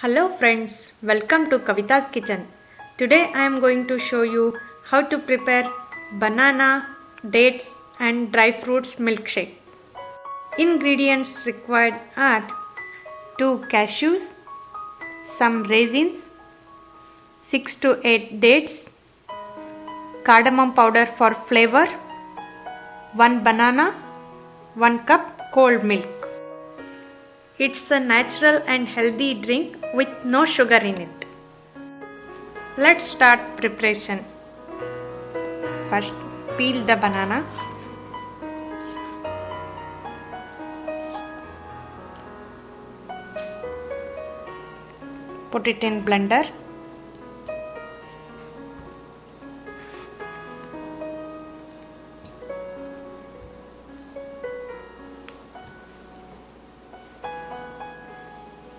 Hello friends, welcome to Kavita's kitchen. Today I am going to show you how to prepare banana, dates and dry fruits milkshake. Ingredients required are 2 cashews, some raisins, 6 to 8 dates, cardamom powder for flavor, 1 banana, 1 cup cold milk. It's a natural and healthy drink with no sugar in it. Let's start preparation. First, peel the banana. Put it in blender.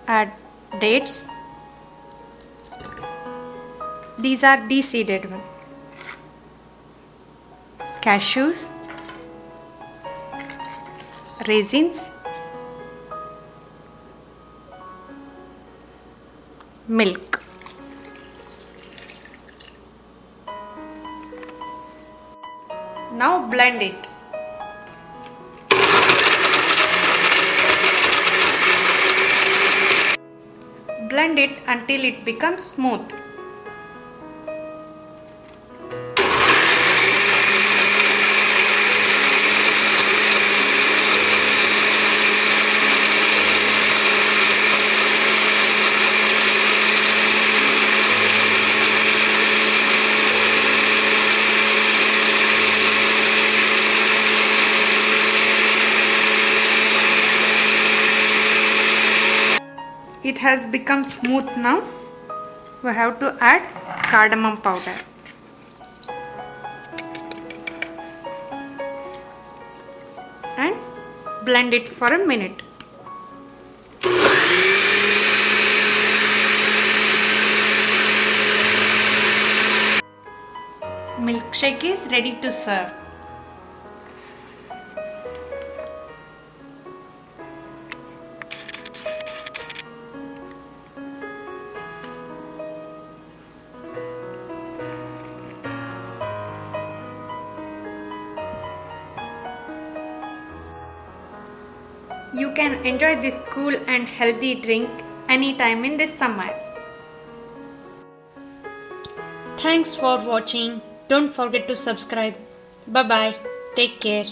Add dates. These are de-seeded ones. Cashews, raisins, milk. Now blend it. Blend it until it becomes smooth. It has become smooth now. We have to add cardamom powder. And blend it for a minute. Milkshake is ready to serve. You can enjoy this cool and healthy drink anytime in this summer. Thanks for watching. Don't forget to subscribe. Bye bye. Take care.